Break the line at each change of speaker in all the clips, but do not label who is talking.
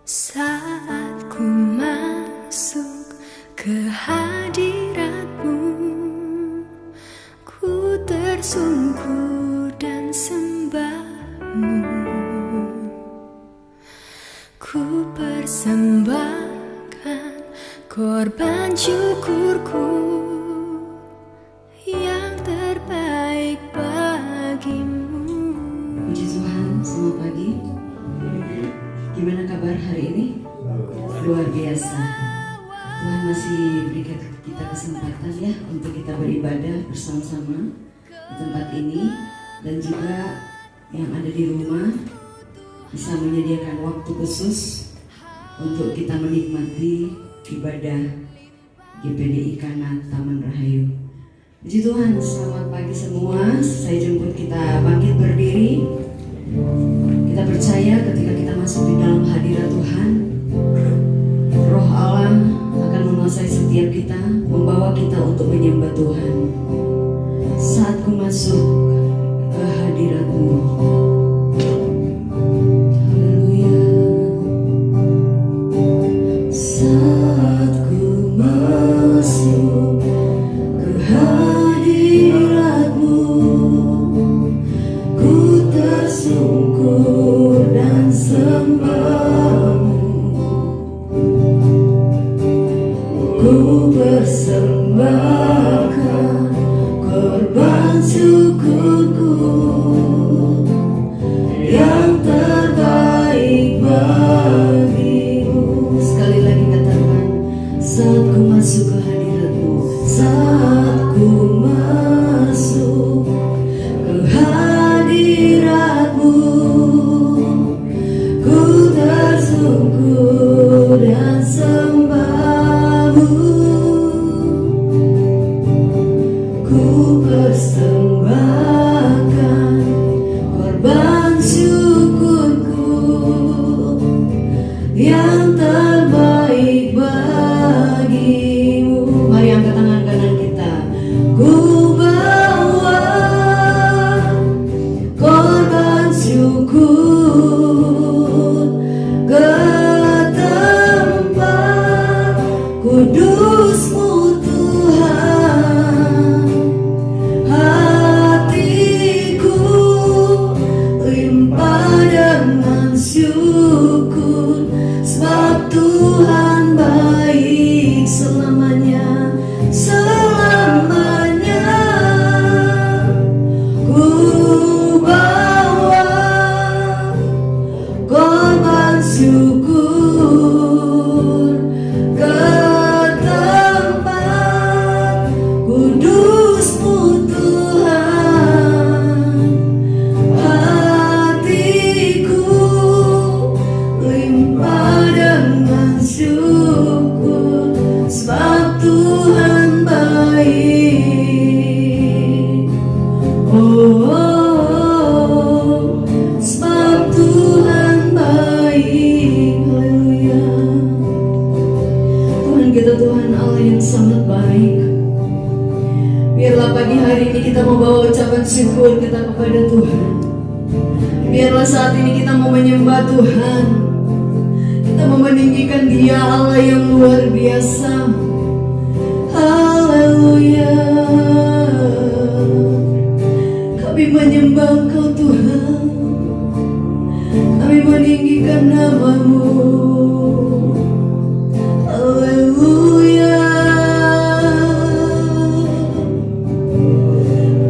Saat ku masuk ke hadirat-Mu, ku tersungkur dan sembah-Mu. Ku persembahkan korban syukurku yang terbaik bagimu.
Puji Tuhan, selamat pagi. Gimana kabar hari ini? Luar biasa. Tuhan masih berikan kita kesempatan ya untuk kita beribadah bersama-sama di tempat ini, dan juga yang ada di rumah bisa menyediakan waktu khusus untuk kita menikmati ibadah GPDI Kana Taman Rahayu. Puji Tuhan, selamat pagi semua. Saya jemput kita bangkit berdiri. Kita percaya ketika kita masuk di dalam hadirat Tuhan, Roh Allah akan menguasai setiap kita, membawa kita untuk menyembah Tuhan. Saat ku masuk ke hadirat-Mu, haleluya. Saat ku masuk ke hadirat-Mu, ku tersungkur dan sembah-Mu. Ku persembahkan korban syukurku yang terbaik bagimu. Sekali lagi katakan, saat ku masuk ke hadirat-Mu, saat ku masuk ke hadirat-Mu, ku tersungkur dan sembah-Mu. Ku persembahkan korban syukurku yang terbaik bagimu. Mari angkat tangan kanan kita. Ku bawa korban syukur ke tempat kudus-Mu Tuhan. Hatiku limpah dengan syukur, sebab Tuhan baik selamanya, selamanya. Ku bawa korban syukur ke tempat kudus-Mu Tuhan. Hatiku limpah dengan syukur, sebab Tuhan baik. Oh, sebab Tuhan baik. Haleluya. Tuhan kita, Tuhan Allah yang sangat baik. Biarlah pagi hari ini kita membawa ucapan syukur kita kepada Tuhan. Biarlah saat ini kita mau menyembah Tuhan. Kita mau meninggikan Dia, Allah yang luar biasa. Haleluya. Kami menyembah Engkau Tuhan. Kami meninggikan nama-Mu. Haleluya.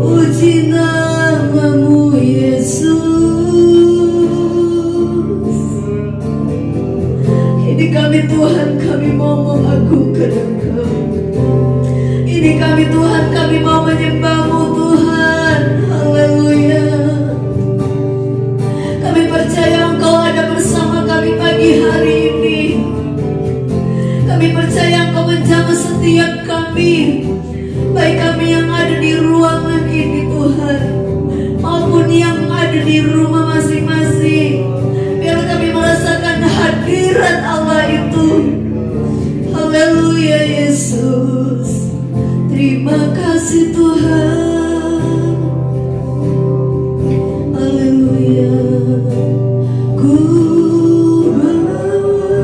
Puji nama-Mu Yesus. Ini kami Tuhan, kami mau mengagungkan Engkau. Ini kami Tuhan, kami mau menyembah-Mu Tuhan. Haleluya. Kami percaya Engkau ada bersama kami pagi hari ini. Kami percaya Engkau menjamah setiap kami, baik kami yang ada di ruangan ini Tuhan, maupun yang ada di rumah masing-masing. Biar kami merasakan hadirat Allah itu. Haleluya Yesus. Terima kasih Tuhan. Haleluya. Ku bawa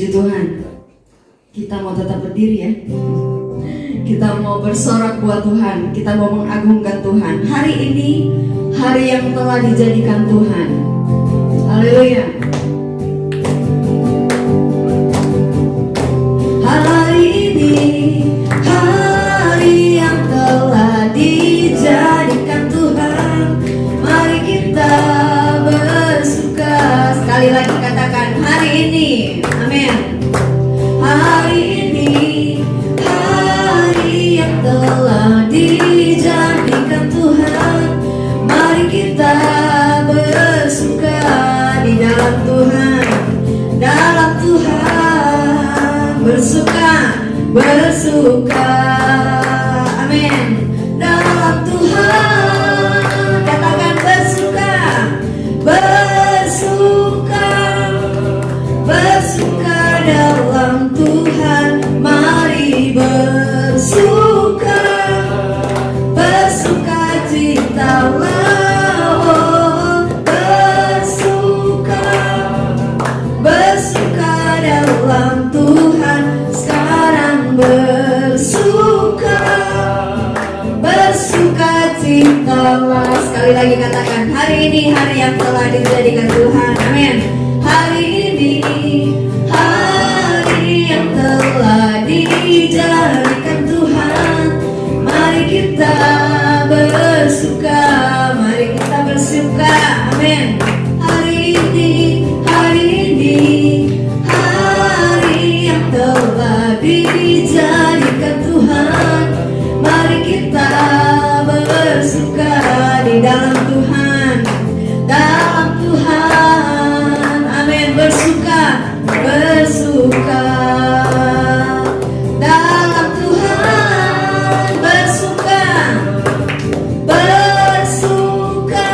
Puji Tuhan. Kita mau tetap berdiri ya. Kita mau bersorak buat Tuhan. Kita mau mengagungkan Tuhan. Hari ini hari yang telah dijadikan Tuhan. Haleluya. Hari ini hari yang telah dijadikan Tuhan. Mari kita bersuka. Sekali lagi katakan hari ini. Amin. Hari ini hari yang telah dijadikan Tuhan. Mari kita bersuka di dalam Tuhan. Dalam Tuhan bersuka, bersuka. Amin. Dalam Tuhan katakan bersuka, bersuka, bersuka dalam Tuhan. Mari bersuka, bersuka citalah, oh, bersuka, bersuka dalam Tuhan. Sekarang bersuka, bersuka citalah. Sekali lagi katakan hari ini hari yang telah dijadikan Tuhan. Amin. Hari ini hari yang telah dijadikan Tuhan. Mari kita bersuka, mari kita bersuka. Amin. Hari ini hari yang telah dijadikan Tuhan. Mari kita bersuka di dalam Tuhan. Dalam Tuhan. Amin. Bersuka, bersuka. Dalam Tuhan bersuka, bersuka,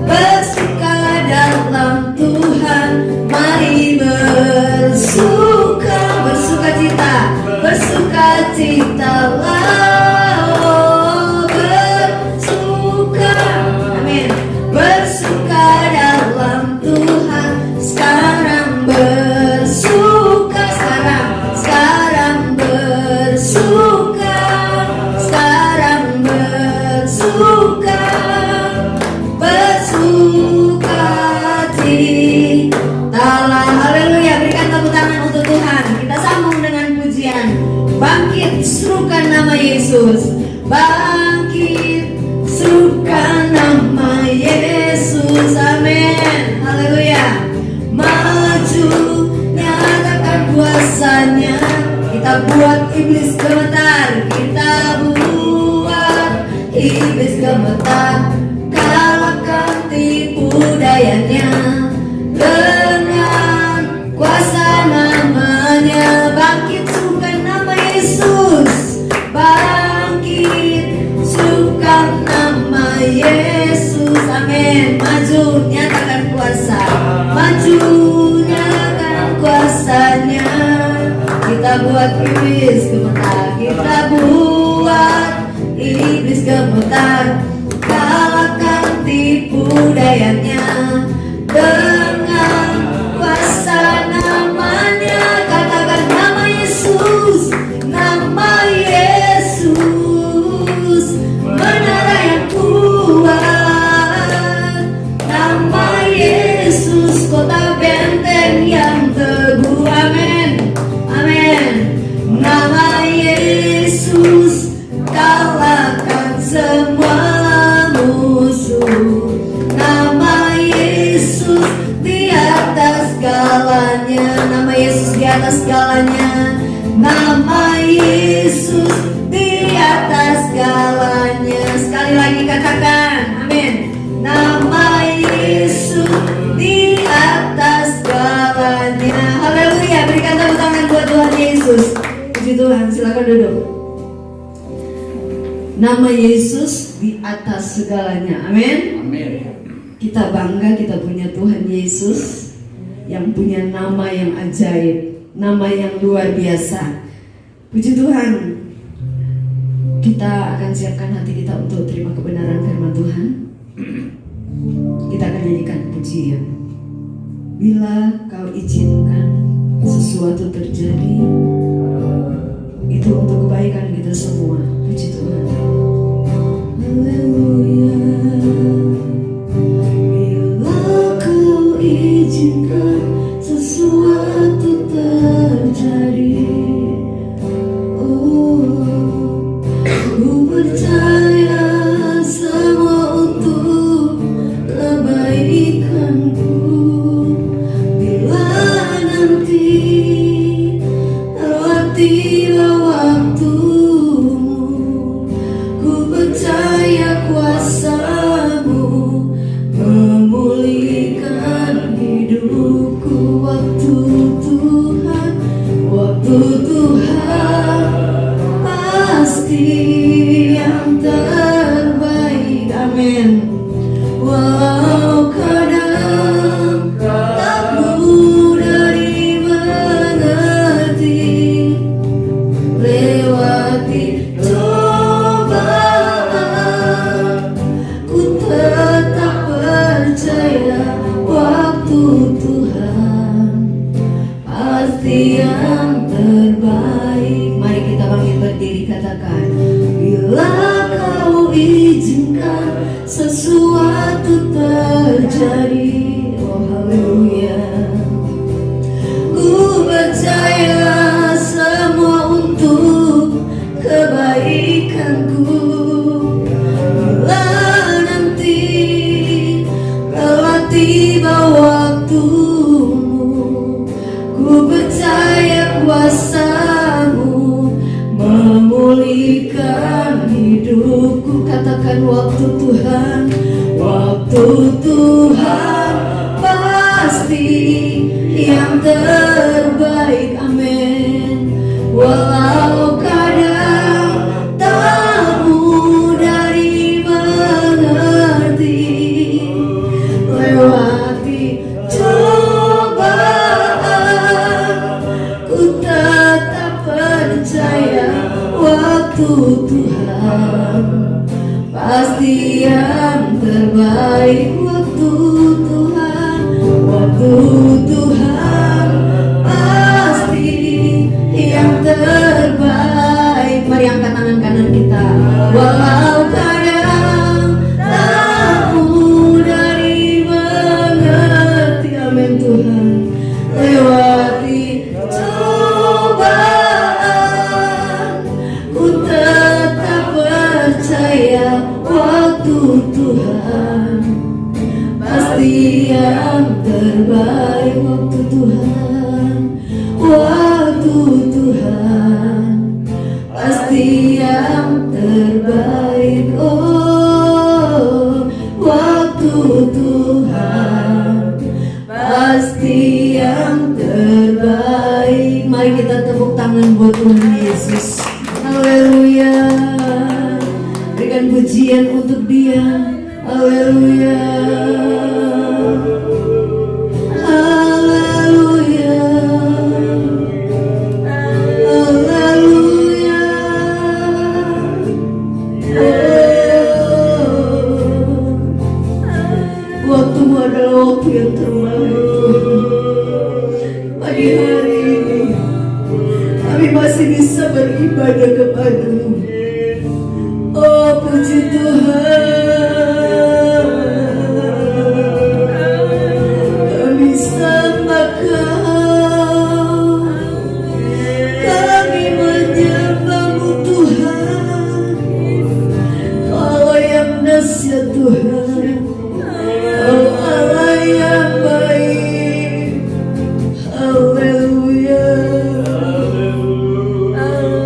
bersuka dalam Tuhan. Mari bersuka, bersuka cita, bersuka citalah, oh, bersuka. Amin. Bersuka dalam Tuhan. Sekarang bersuka, sekarang bersuka, sekarang bersuka, bersuka citalah. Haleluya. Berikan tepuk tangan untuk Tuhan. Kita sambung dengan pujian. Bangkit, serukan nama Yesus. Bangkit, serukan nama Yesus. Amin. Haleluya. Maju, nyatakan kuasanya. Kita buat iblis gemetar. Kita buat iblis gemetar. Kalahkan tipu dayanya dengan kuasa namanya. Bangkit, serukan nama Yesus. Bangkit, serukan nama Yesus. Amin. Maju, nyatakan kuasa. Maju, nyatakan kuasanya. Kita buat iblis gemetar. Kita buat iblis gemetar. Kalahkan tipu dayanya dengan kuasa namanya. Katakan nama Yesus. Nama Yesus. Menara yang kuat. Nama Yesus. Kota benteng yang teguh. Amin. Amin. Nama Yesus. Kalahkan semua musuh. Nama Yesus di atas segalanya. Nama Yesus di atas segalanya. Nama Yesus di atas segalanya. Sekali lagi katakan. Amin. Nama Yesus di atas segalanya. Haleluya. Berikan tepuk tangan buat Tuhan Yesus. Puji Tuhan. Silakan duduk. Nama Yesus di atas segalanya. Amin.
Amin.
Kita bangga kita punya Tuhan Yesus yang punya nama yang ajaib, nama yang luar biasa. Puji Tuhan. Kita akan siapkan hati kita untuk terima kebenaran firman Tuhan. Kita akan nyanyikan pujian. Bila kau izinkan, sesuatu terjadi, itu untuk kebaikan kita semua. Puji Tuhan. Haleluya. Bila Kau izinkan sesuatu terjadi, oh, ku percaya semua untuk kebaikanku. Bila nanti telah tiba waktumu, ku percaya kuasa-Mu memulihkan hidupku. Waktu Tuhan, waktu Tuhan pasti yang terbaik. Amin. Walau kadang tak mudah dimengerti, lewati cobaan, ku tetap percaya waktu Tuhan pasti yang terbaik. Mari kita bangkit berdiri, katakan, bila Kau izinkan sesuatu terjadi. Oh haleluya. Ku percaya semua untuk kebaikanku. Bila nanti telah tiba waktumu, ku percaya kuasa-Mu memulihkan hidupku. Katakan, waktu Tuhan, waktu Tuhan pasti yang terbaik. Amin. Walau kadang tak mudah dimengerti, lewati cobaan, ku tetap percaya waktu Tuhan pasti yang terbaik. Waktu Tuhan, waktu Tuhan pasti yang terbaik. Mari angkat tangan kanan kita. Walau kadang tak mudah dimengerti, amin Tuhan, lewati cobaan, ku tetap percaya waktu Tuhan pasti yang terbaik. Waktu Tuhan, waktu Tuhan pasti yang terbaik. Oh, waktu Tuhan pasti yang terbaik. Mari kita tepuk tangan buat Tuhan Yesus. Haleluya. Berikan pujian untuk Dia. Haleluya. Haleluya. Haleluya. Waktumu adalah waktu yang terbaik. Pagi hari ini kami masih bisa beribadah kepada-Mu. Oh, puji Tuhan, kami sembah Kau, kami menyembah-Mu Tuhan. Allah yang dahsyat Tuhan, Kau Allah yang baik. Haleluya.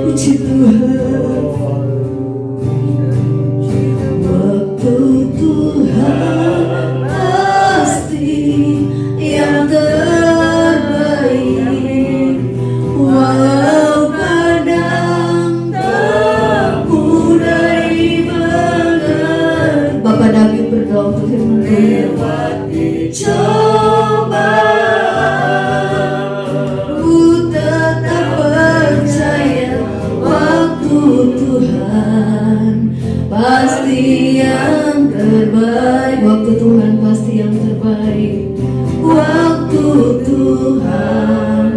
Puji Tuhan. Waktu Tuhan pasti yang terbaik. Walau kadang tak mudah dimengerti. Bapak David berdoa untuk firman Tuhan. Cobaan, ku tetap percaya waktu Tuhan pasti yang terbaik. Waktu Tuhan pasti yang terbaik. Waktu Tuhan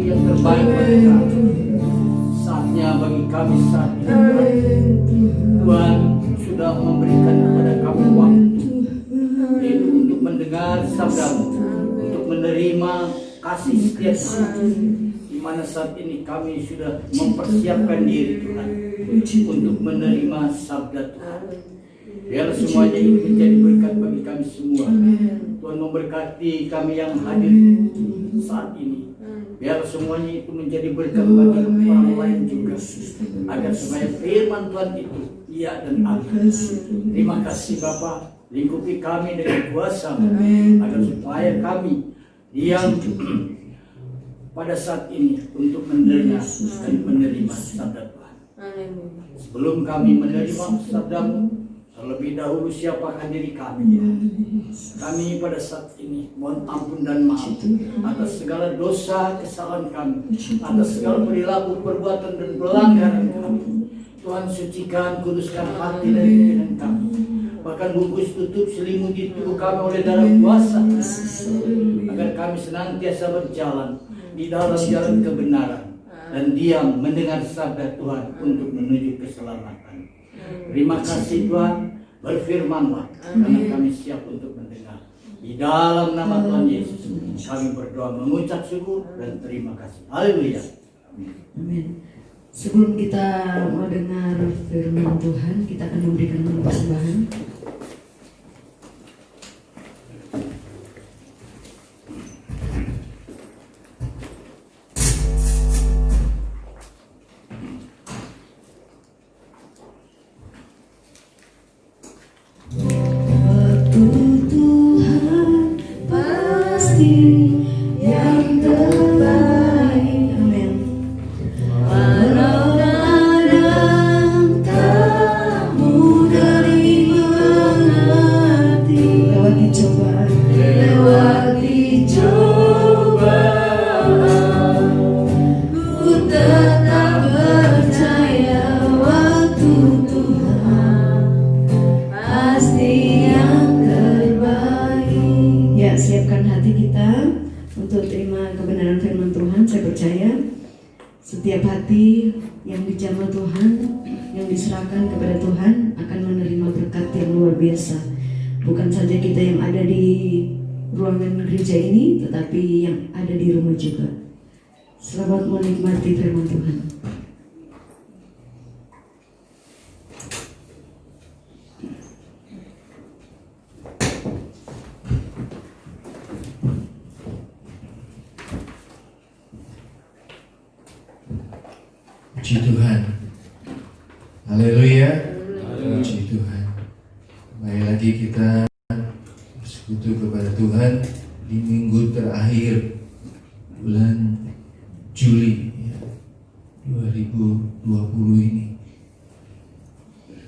yang terbaik bagi kami. Saatnya bagi kami saat ini Tuhan. Tuhan sudah memberikan kepada kami waktu, yaitu untuk mendengar sabda-Mu, untuk menerima kasih setia Tuhan. Di mana saat ini kami sudah mempersiapkan diri Tuhan untuk menerima sabda Tuhan. Biar semuanya ini menjadi berkat bagi kami semua. Tuhan memberkati kami yang hadir saat ini. Biar semuanya itu menjadi berkat bagi orang lain juga. Agar supaya firman Tuhan itu iya dan amin. Terima kasih Bapa, lingkupi kami dengan kuasa-Mu, agar supaya kami yang pada saat ini untuk mendengar dan menerima sabda Tuhan. Sebelum kami menerima sabda-Mu, terlebih dahulu siapakah diri kami? Kami pada saat ini mohon ampun dan maaf atas segala dosa kesalahan kami, atas segala perilaku, perbuatan dan pelanggaran kami. Tuhan sucikan, kuduskan hati dan pikiran kami. Bahkan bungkus tutup selimuti tubuh kami oleh darah kuasa, agar kami senantiasa berjalan di dalam jalan kebenaran dan diam mendengar sabda Tuhan untuk menuju keselamatan. Terima kasih Tuhan, berfirman-Lah karena kami siap untuk mendengar. Di dalam nama Tuhan Yesus kami berdoa mengucap syukur dan terima kasih. Haleluya.
Amin. Sebelum kita mau dengar firman Tuhan, kita akan memberikan persembahan. Siapkan hati kita untuk terima kebenaran firman Tuhan. Saya percaya setiap hati yang dijamah Tuhan, yang diserahkan kepada Tuhan akan menerima berkat yang luar biasa. Bukan saja kita yang ada di ruangan gereja ini, tetapi yang ada di rumah juga. Selamat menikmati firman Tuhan.
Puji Tuhan. Haleluya. Puji Tuhan. Kembali lagi kita bersekutu kepada Tuhan di minggu terakhir bulan Juli 2020 ini.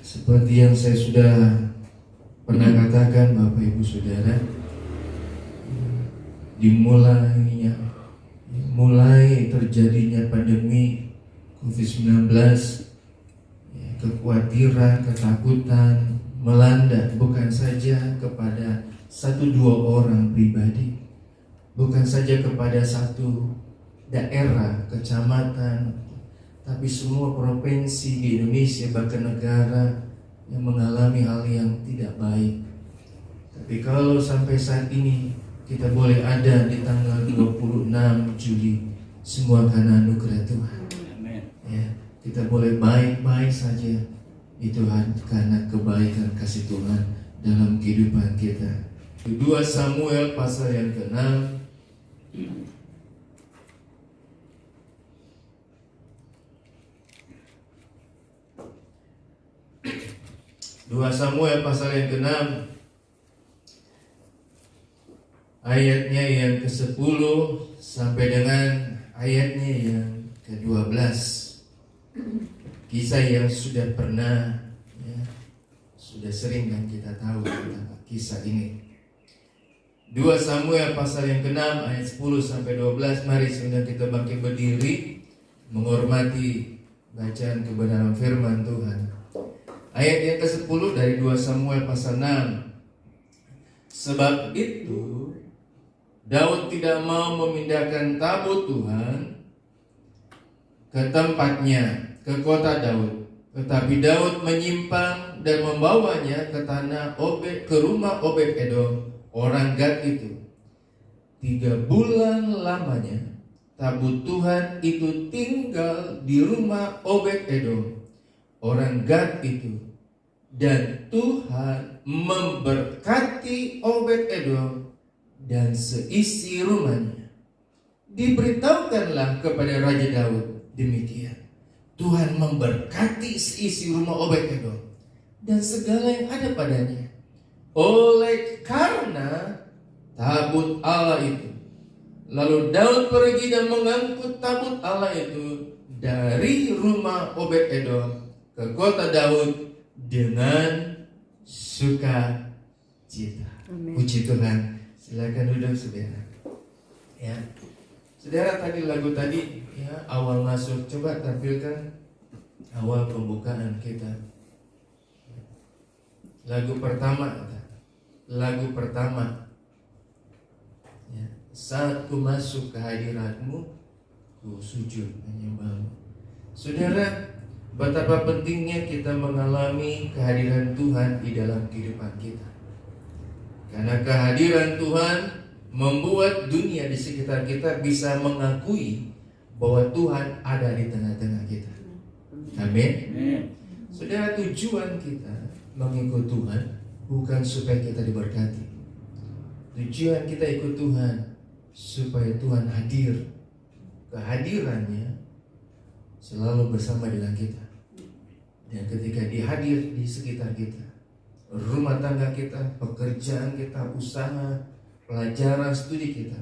Seperti yang saya sudah pernah katakan Bapak Ibu Saudara, mulai terjadinya pandemi COVID-19, kekhawatiran, ketakutan melanda bukan saja kepada 1-2 orang pribadi, bukan saja kepada satu daerah, kecamatan, tapi semua provinsi di Indonesia, bahkan negara yang mengalami hal yang tidak baik. Tapi kalau sampai saat ini kita boleh ada di tanggal 26 Juli, semua karena anugerah Tuhan. Ya, kita boleh baik-baik saja, itu karena kebaikan kasih Tuhan dalam kehidupan kita. 2 Samuel pasal yang ke-6. 2 Samuel pasal yang ke-6, ayatnya yang ke-10 sampai dengan ayatnya yang ke-12. Kisah yang sudah pernah, sudah sering kan kita tahu tentang kisah ini. 2 Samuel pasal yang ke-6 ayat 10 sampai 12. Mari sebentar kita bangkit berdiri menghormati bacaan kebenaran firman Tuhan. Ayat yang ke-10 dari 2 Samuel pasal 6. Sebab itu Daud tidak mau memindahkan tabut Tuhan ke tempatnya, ke kota Daud. Tetapi Daud menyimpang dan membawanya ke ke rumah Obed Edom, orang Gad itu. 3 bulan lamanya tabut Tuhan itu tinggal di rumah Obed Edom, orang Gad itu. Dan Tuhan memberkati Obed Edom dan seisi rumahnya. Diberitahukanlah kepada Raja Daud demikian. Tuhan memberkati seisi rumah Obed Edom dan segala yang ada padanya, oleh karena tabut Allah itu. Lalu Daud pergi dan mengangkut tabut Allah itu dari rumah Obed Edom ke kota Daud dengan sukacita. Puji Tuhan. Silakan duduk saudara. Ya, saudara, tadi lagu tadi ya, awal masuk, coba tampilkan awal pembukaan kita. Lagu pertama ya, saat ku masuk ke hadiratmu, ku sujud menyembahmu. Saudara, betapa pentingnya kita mengalami kehadiran Tuhan di dalam kehidupan kita. Karena kehadiran Tuhan membuat dunia di sekitar kita bisa mengakui bahwa Tuhan ada di tengah-tengah kita. Amin. Saudara, tujuan kita mengikut Tuhan bukan supaya kita diberkati. Tujuan kita ikut Tuhan supaya Tuhan hadir. Kehadirannya selalu bersama dengan kita. Dan ketika Dia hadir di sekitar kita, rumah tangga kita, pekerjaan kita, usaha, pelajaran, studi kita,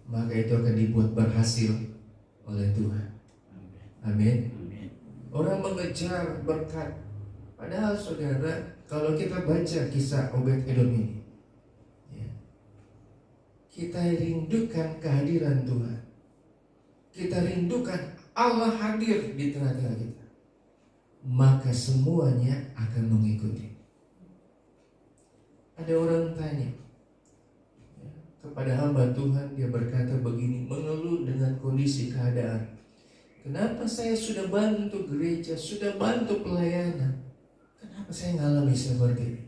maka itu akan dibuat berhasil oleh Tuhan. Amin. Orang mengejar berkat. Padahal saudara, kalau kita baca kisah Obed Edom ini ya, kita rindukan kehadiran Tuhan. Kita rindukan Allah hadir di tengah-tengah kita, maka semuanya akan mengikuti. Ada orang tanya ya, kepada hamba Tuhan, dia berkata begini, mengeluh dengan kondisi keadaan. Kenapa saya sudah bantu gereja, sudah bantu pelayanan, kenapa saya ngalami seperti ini?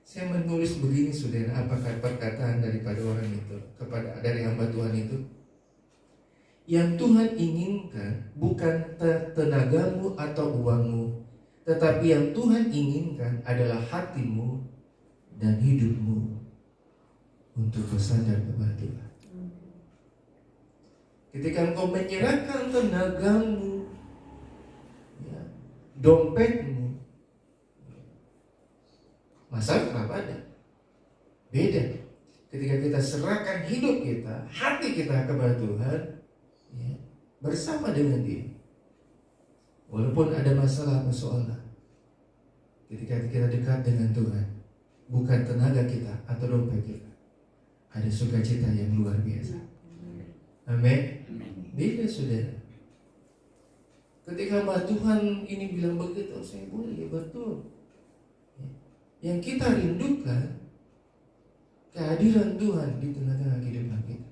Saya menulis begini saudara, apakah perkataan daripada orang itu dari hamba Tuhan itu? Yang Tuhan inginkan bukan tenagamu atau uangmu, tetapi yang Tuhan inginkan adalah hatimu dan hidupmu untuk bersandar kepada Tuhan. Ketika engkau menyerahkan tenagamu, ya, dompetmu, masalah apa ada? Beda. Ketika kita serahkan hidup kita, hati kita kepada Tuhan, ya, bersama dengan Dia, walaupun ada masalah persoalan, ketika kita dekat dengan Tuhan, bukan tenaga kita atau dompet kita, ada sukacita yang luar biasa. Amin. Beda saudara. Ketika hamba Tuhan ini bilang begitu, saya boleh, ya betul. Yang kita rindukan kehadiran Tuhan di tengah-tengah kehidupan kita.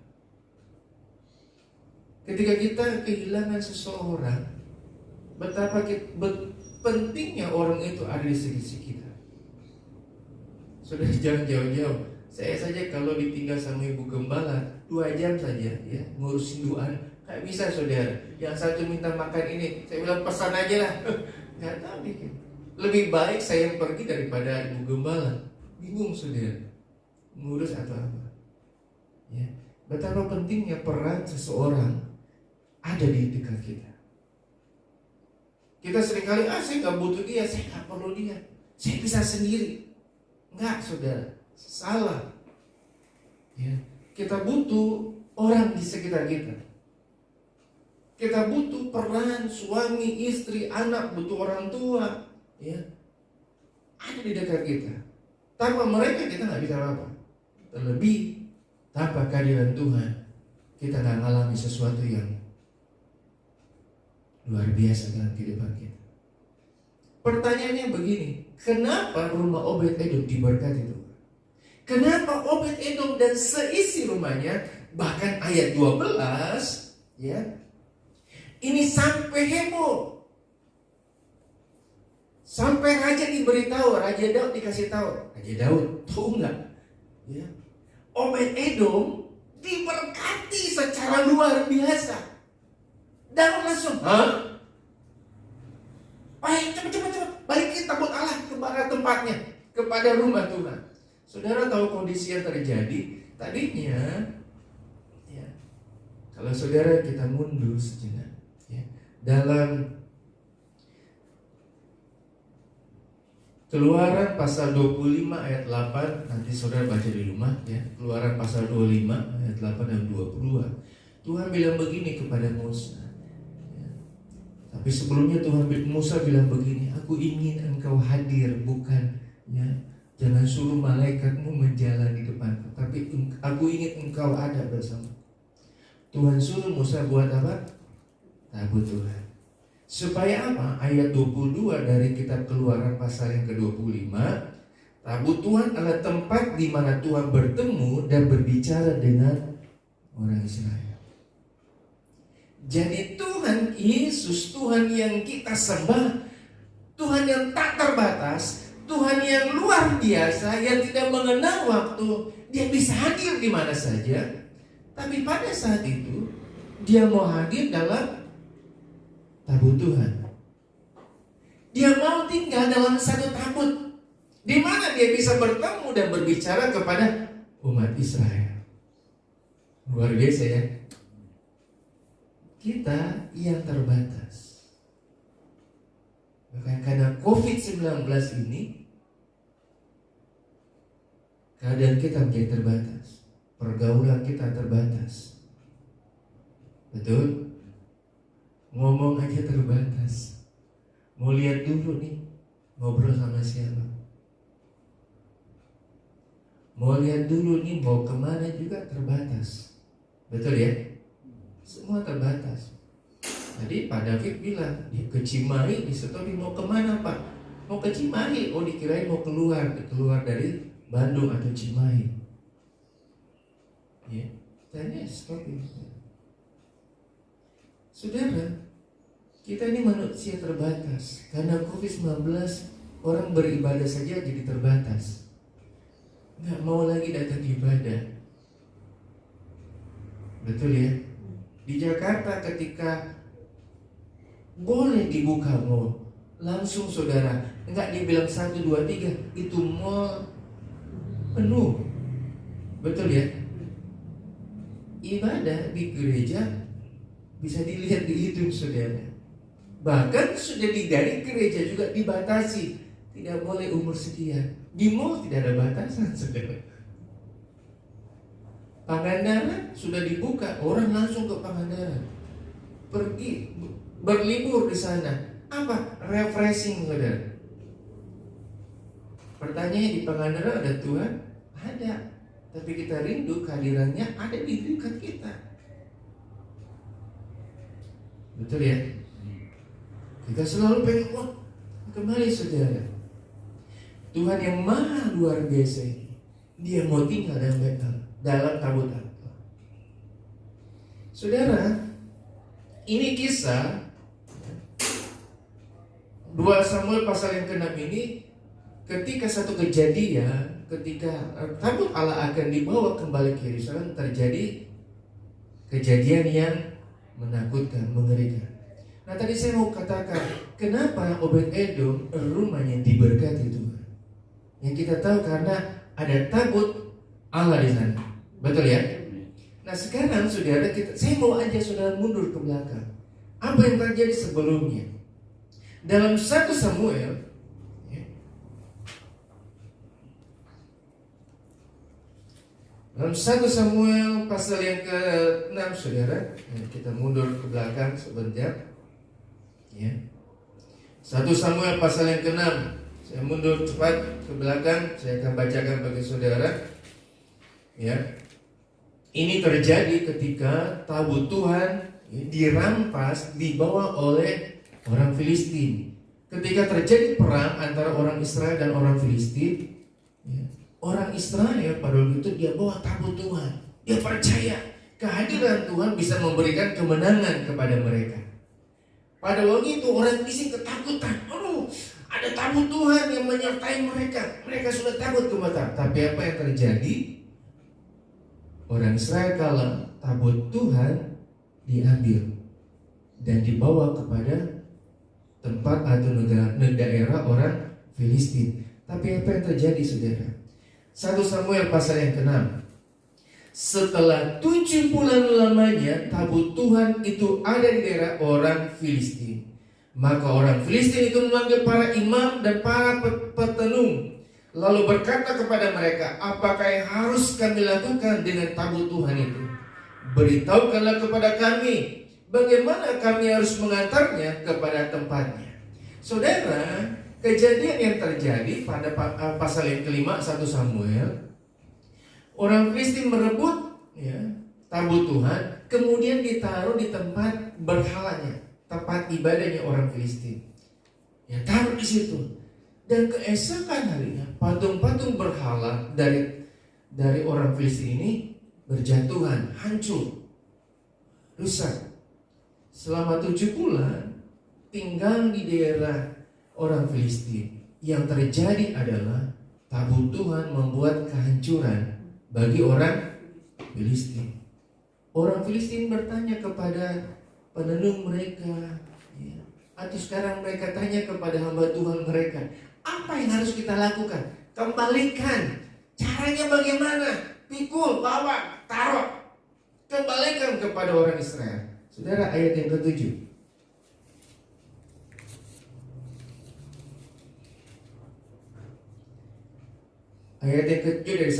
Ketika kita kehilangan seseorang, betapa pentingnya orang itu ada di sekitar kita. Sudah jangan jauh-jauh. Saya saja kalau ditinggal sama ibu gembala 2 jam saja ya, ngurusin doa, gak bisa saudara. Yang satu minta makan ini, saya bilang pesan aja lah. Gak tahu dikit. Lebih baik saya yang pergi daripada ibu gembala. Bingung saudara, ngurus atau apa ya. Betapa pentingnya peran seseorang ada di dekat kita. Kita seringkali, saya gak butuh dia, saya gak perlu dia, saya bisa sendiri. Enggak saudara, salah ya. Kita butuh orang di sekitar kita. Kita butuh peran suami, istri, anak, butuh orang tua ya, ada di dekat kita. Tanpa mereka kita gak bisa apa-apa. Terlebih tanpa kehadiran Tuhan, kita gak mengalami sesuatu yang luar biasa dalam kehidupan kita. Pertanyaannya begini, kenapa rumah Obed Edom diberkati Tuhan? Kenapa Obed Edom dan seisi rumahnya, bahkan ayat 12 ya, Ini sampai heboh. Sampai raja diberitahu, Raja Daud dikasih tahu. Raja Daud, tahu nggak? Ya. Obed-Edom diberkati secara luar biasa. Daud langsung, hah? Baik, cepat, balikin tabut Allah kepada tempatnya, kepada rumah Tuhan. Saudara tahu kondisi yang terjadi tadinya, ya. Kalau saudara kita mundur sejenak, ya. Dalam Keluaran pasal 25 ayat 8, nanti saudara baca di rumah, ya. Keluaran pasal 25 ayat 8 dan 22. Tuhan bilang begini kepada Musa. Ya. Tapi sebelumnya Musa bilang begini, aku ingin engkau hadir, bukan, ya, jangan suruh malaikatmu menjalan di depanku, tapi aku ingin engkau ada bersama. Tuhan suruh Musa buat apa? Tabut Tuhan. Supaya apa? Ayat 22 dari kitab Keluaran pasal yang ke-25, tabut Tuhan adalah tempat di mana Tuhan bertemu dan berbicara dengan orang Israel. Jadi Tuhan Yesus, Tuhan yang kita sembah, Tuhan yang tak terbatas, Tuhan yang luar biasa, yang tidak mengenal waktu. Dia bisa hadir di mana saja. Tapi pada saat itu dia mau hadir dalam tabut Tuhan. Dia mau tinggal dalam satu tabut, di mana dia bisa bertemu dan berbicara kepada umat Israel. Luar biasa, ya. Kita yang terbatas. Bahkan karena COVID-19 ini, keadaan kita menjadi terbatas. Pergaulan kita terbatas. Betul? Ngomong aja terbatas. Mau lihat dulu nih, ngobrol sama siapa. Mau lihat dulu nih, mau kemana juga terbatas. Betul, ya? Semua terbatas. Tadi Pak David bilang, dia ke Cimahi, disetopin, mau kemana Pak? Mau ke Cimahi. Oh, dikirain mau keluar dari Bandung atau Cimahi. Ya, tanya stopin. Saudara, kita ini manusia terbatas. Karena COVID-19, orang beribadah saja jadi terbatas. Nggak mau lagi datang ibadah. Betul, ya? Di Jakarta ketika boleh dibuka mall, langsung saudara, nggak dibilang 1, 2, 3, itu mall penuh. Betul, ya? Ibadah di gereja bisa dilihat di YouTube, saudara. Bahkan sudah dari gereja juga dibatasi, tidak boleh umur sekian. Di mall tidak ada batasan, saudara. Pangandaran sudah dibuka, orang langsung ke Pangandaran, pergi berlibur di sana. Apa? Refreshing, saudara. Pertanyaannya, di Pangandaran ada Tuhan? Ada. Tapi kita rindu kehadirannya ada di dekat kita. Betul, ya? Kita selalu pengen kembali, saudara. Tuhan yang maha luar biasa ini, dia mau tinggal dalam tabut Allah. Saudara, ini kisah 2 Samuel pasal yang ke-6 ini, ketika satu kejadian, ketika tabut Allah akan dibawa kembali ke Yerusalem, terjadi kejadian yang menakutkan, mengerikan. Nah, tadi saya mau katakan, kenapa Obed-Edom rumahnya diberkati Tuhan? Yang kita tahu karena ada tabut Allah di sana. Betul, ya? Nah, sekarang saudara, saya mau ajak saudara mundur ke belakang. Apa yang terjadi sebelumnya? Dalam 1 Samuel, ya, dalam 1 Samuel pasal yang ke-6, saudara, ya, kita mundur ke belakang sebentar. Ya. 1 Samuel pasal yang ke-6, saya mundur cepat ke belakang, saya akan bacakan bagi saudara. Ya. Ini terjadi ketika tabut Tuhan, ya, dirampas, dibawa oleh orang Filistin. Ketika terjadi perang antara orang Israel dan orang Filistin, ya, orang Israel pada waktu itu dia bawa tabut Tuhan. Dia percaya kehadiran Tuhan bisa memberikan kemenangan kepada mereka. Pada waktu itu orang Filistin ketakutan. Aduh, ada tabut Tuhan yang menyertai mereka. Mereka sudah takut kepada. Tapi apa yang terjadi? Orang Israel kalah, tabut Tuhan diambil dan dibawa kepada tempat atau daerah orang Filistin. Tapi apa yang terjadi, saudara? 1 Samuel pasal yang ke-6. Setelah 7 bulan lamanya tabut Tuhan itu ada di daerah orang Filistin. Maka orang Filistin itu memanggil para imam dan para petenung, lalu berkata kepada mereka, apakah yang harus kami lakukan dengan tabut Tuhan itu? Beritahukanlah kepada kami bagaimana kami harus mengantarnya kepada tempatnya. Saudara, kejadian yang terjadi pada pasal yang kelima 1 Samuel, orang Filistin merebut tabut Tuhan, kemudian ditaruh di tempat berhalanya, tempat ibadahnya orang Filistin. Taruh di situ. Dan keesokan harinya patung-patung berhala dari orang Filistin ini berjatuhan, hancur, rusak. Selama 7 bulan tinggal di daerah orang Filistin. Yang terjadi adalah tabut Tuhan membuat kehancuran bagi orang Filistin. Orang Filistin bertanya kepada penenung mereka, atau sekarang mereka tanya kepada hamba Tuhan mereka, apa yang harus kita lakukan? Kembalikan. Caranya bagaimana? Pikul, bawa, taruh. Kembalikan kepada orang Israel. Saudara, ayat yang ke-7. Ayat yang ke-7 dari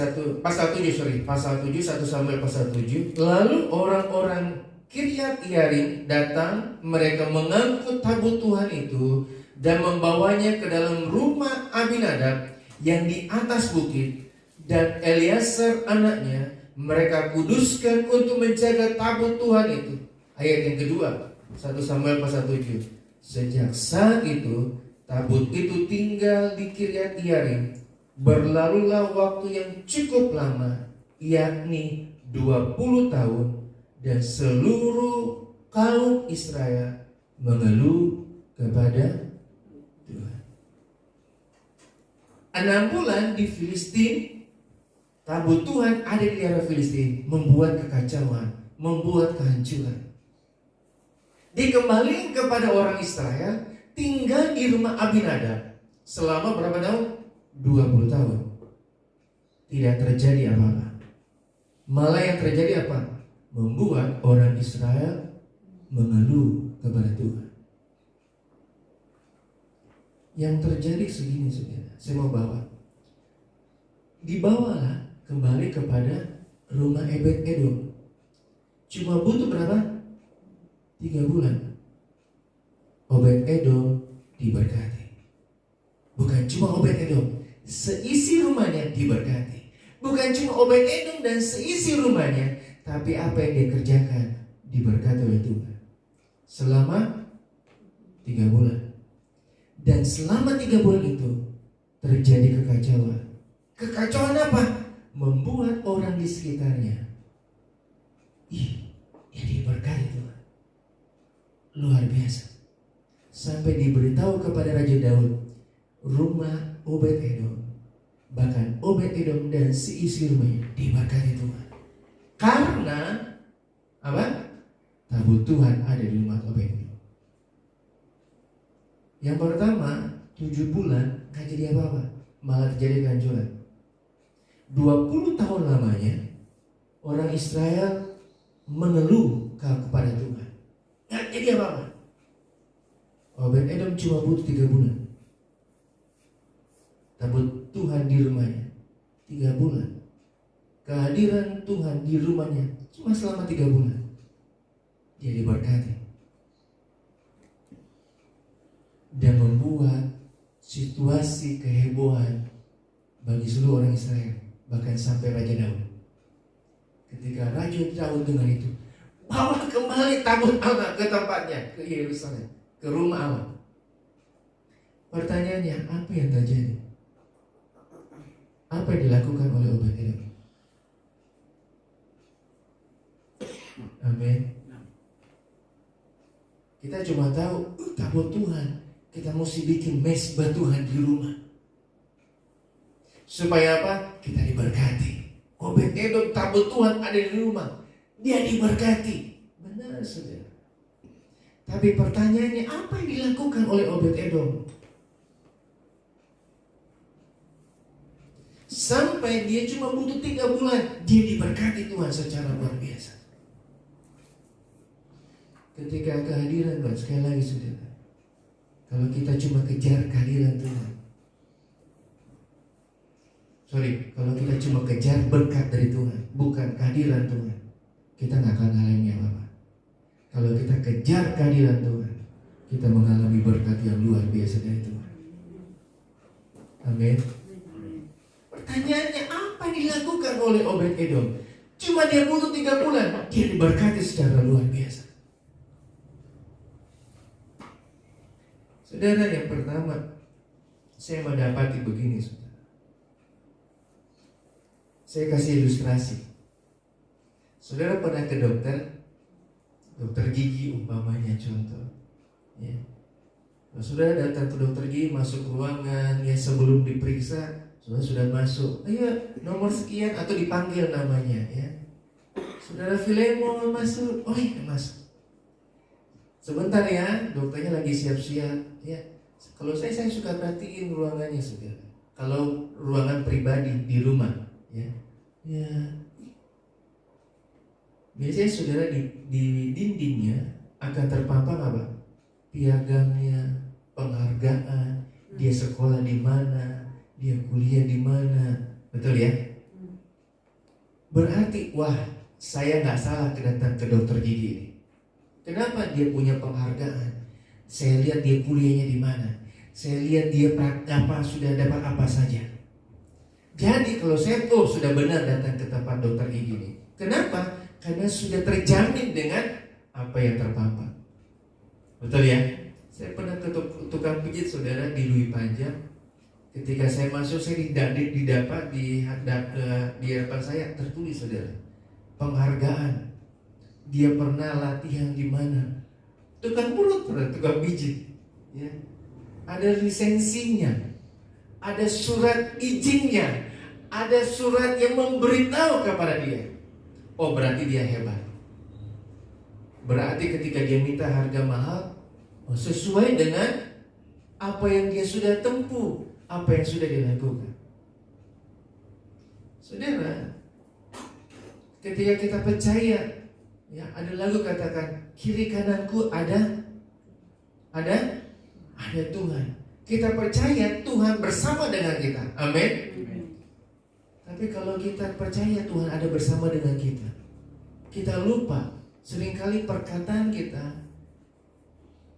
pasal 7, 1 Samuel pasal 7. Lalu orang-orang Kiryat Yarim datang, mereka mengangkut tabut Tuhan itu dan membawanya ke dalam rumah Abinadab yang di atas bukit, dan Eleazar anaknya mereka kuduskan untuk menjaga tabut Tuhan itu. Ayat yang kedua, 1 Samuel pasal 7. Sejak saat itu tabut itu tinggal di Kiryat Yarim. Berlalulah waktu yang cukup lama, yakni 20 tahun, dan seluruh kaum Israel mengeluh kepada Tuhan. 6 bulan di Filistin, tabut Tuhan ada di daerah Filistin, membuat kekacauan, membuat kehancuran. Dikembalikan kepada orang Israel, tinggal di rumah Abinadab selama berapa tahun? 20 tahun. Tidak terjadi apa-apa. Malah yang terjadi apa? Membuat orang Israel mengeluh kepada Tuhan. Yang terjadi segini, saudara, saya mau bawa. Dibawalah kembali kepada rumah Obed-Edom. Cuma butuh berapa? 3 bulan. Obed-Edom diberkati. Bukan cuma Obed-Edom, seisi rumahnya diberkati. Bukan cuma Obed-Edom dan seisi rumahnya, tapi apa yang dia kerjakan diberkati oleh Tuhan. Selama 3 bulan. Dan selama 3 bulan itu terjadi kekacauan. Kekacauan apa? Membuat orang di sekitarnya, dia diberkati Tuhan. Luar biasa. Sampai diberitahu kepada Raja Daud, rumah Obed-Edom, bahkan Obed-Edom dan seisi rumahnya diberkati Tuhan. Karena apa? Tabut Tuhan ada di rumah Obed-Edom. Yang pertama, 7 bulan gak jadi apa-apa, malah terjadi kehancuran. 20 tahun lamanya orang Israel mengeluh kepada Tuhan, gak jadi apa-apa. Obed-Edom cuma butuh 3 bulan. Tabut Tuhan di rumahnya 3 bulan. Kehadiran Tuhan di rumahnya cuma selama 3 bulan. Dia diberkati dan membuat situasi kehebohan bagi seluruh orang Israel, bahkan sampai Raja Daud. Ketika Raja Daud dengar itu, bawa kembali tabut Allah ke tempatnya, ke Yerusalem, ke rumah Allah. Pertanyaannya, apa yang terjadi? Apa yang dilakukan oleh Obed-Edom? Amin. Kita cuma tahu tabut Tuhan. Kita mesti bikin mesbah Tuhan di rumah. Supaya apa? Kita diberkati. Obed-Edom tabut Tuhan ada di rumah. Dia diberkati. Benar saudara. Tapi pertanyaannya, apa yang dilakukan oleh Obed-Edom? Sampai dia cuma butuh 3 bulan, dia diberkati Tuhan secara luar biasa. Ketika kehadiran Tuhan, sekali lagi saudara, kalau kita cuma kejar kehadiran Tuhan, kalau kita cuma kejar berkat dari Tuhan, bukan kehadiran Tuhan, kita nggak akan mengalami apa-apa. Kalau kita kejar kehadiran Tuhan, kita mengalami berkat yang luar biasa dari Tuhan. Amin. Pertanyaannya, apa yang dilakukan oleh Obed-Edom? Cuma dia butuh 3 bulan, dia diberkati secara luar biasa. Saudara, yang pertama saya mendapati begini, saudara. Saya kasih ilustrasi. Saudara pernah ke dokter gigi umpamanya contoh, ya. Nah, saudara datang ke dokter gigi, masuk ruangan, ya sebelum diperiksa, saudara sudah masuk, ayo nomor sekian atau dipanggil namanya, ya. Saudara Filemon masuk, oh iya masuk. Sebentar ya, dokternya lagi siap-siap, ya. Kalau saya suka perhatiin ruangannya, saudara. Kalau ruangan pribadi di rumah, ya. Biasanya saudara di dindingnya akan terpampang apa? Piagamnya, penghargaan, dia sekolah di mana, dia kuliah di mana, betul ya? Berarti, wah, saya nggak salah datang ke dokter gigi ini. Kenapa dia punya penghargaan? Saya lihat dia kuliahnya di mana, saya lihat dia sudah dapat apa saja. Jadi kalau saya sudah benar datang ke tempat dokter gigi ini, kenapa? Karena sudah terjamin dengan apa yang terpampang. Betul ya? Saya pernah ke tukang pijit saudara di Lui Panjang. Ketika saya masuk, saya didapat di hadapan saya tertulis saudara, penghargaan. Dia pernah latihan di mana? Tukang urut, tukang pijit. Ya. Ada lisensinya, ada surat izinnya, ada surat yang memberitahu kepada dia. Oh, berarti dia hebat. Berarti ketika dia minta harga mahal, sesuai dengan apa yang dia sudah tempuh, apa yang sudah dia lakukan. Saudara, ketika kita percaya, ya, ada lagu katakan, kiri kananku ada Tuhan. Kita percaya Tuhan bersama dengan kita. Amin. Tapi kalau kita percaya Tuhan ada bersama dengan kita, kita lupa. Seringkali perkataan kita,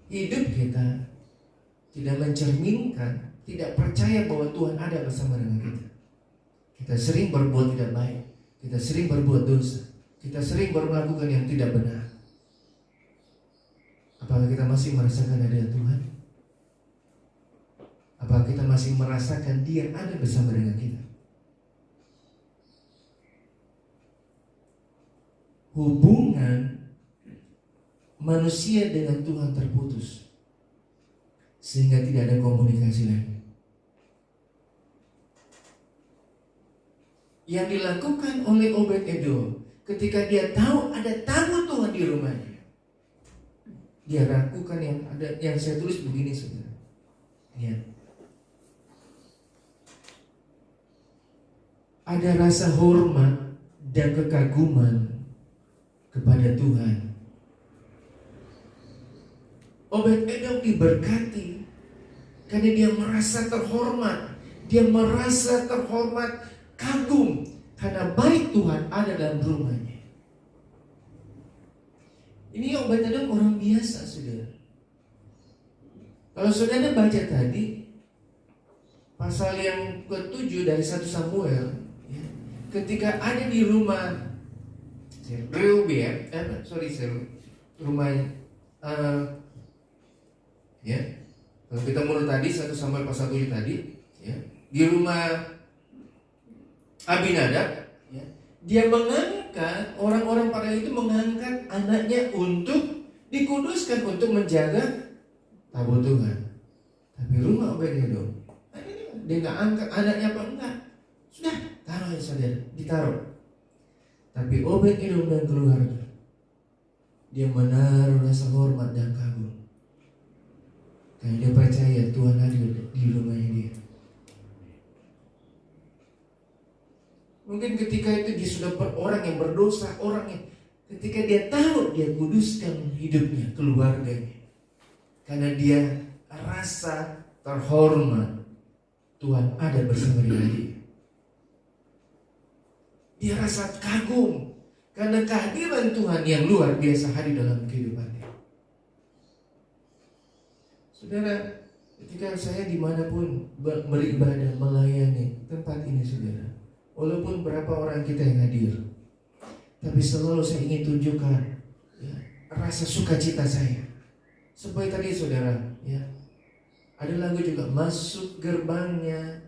hidup kita tidak mencerminkan, tidak percaya bahwa Tuhan ada bersama dengan kita. Kita sering berbuat tidak baik, kita sering berbuat dosa, kita sering melakukan yang tidak benar. Apakah kita masih merasakan ada Tuhan? Apakah kita masih merasakan Dia ada bersama dengan kita? Hubungan manusia dengan Tuhan terputus, sehingga tidak ada komunikasi lagi. Yang dilakukan oleh Obed-Edom ketika dia tahu ada tamu Tuhan di rumahnya, dia lakukan yang saya tulis begini saudara. Ya. Ada rasa hormat dan kekaguman kepada Tuhan. Obed-Edom diberkati karena dia merasa terhormat. Dia merasa terhormat, kagum karena baik Tuhan ada dalam rumahnya. Ini Obed-Edom orang biasa, saudara. Kalau saudara baca tadi pasal yang ke-7 dari 1 Samuel, ya, ketika ada di rumah rumah ya, kalau kita mulai tadi 1 Samuel pasal 7 tadi, ya, di rumah Abinadab, ya, dia mengangkat, orang-orang pada itu mengangkat anaknya untuk dikuduskan untuk menjaga tabut Tuhan. Tapi rumah Obed-Edom, dia nggak angkat anaknya apa enggak, sudah taruh ya saudara, ditaruh. Tapi Obed-Edom dan keluarga, dia menaruh rasa hormat dan kagum karena dia percaya Tuhan hadir di rumahnya dia. Mungkin ketika itu dia sudah orang yang berdosa, orang yang ketika dia tahu, dia kuduskan hidupnya, keluarganya, karena dia rasa terhormat Tuhan ada bersama dengan dia. Dia rasa kagum karena kehadiran Tuhan yang luar biasa hadir dalam kehidupannya. Saudara, ketika saya dimanapun beribadah, melayani tempat ini saudara, walaupun berapa orang kita yang hadir, tapi selalu saya ingin tunjukkan ya, rasa sukacita saya. Seperti tadi saudara, ya, ada lagu juga, masuk gerbangnya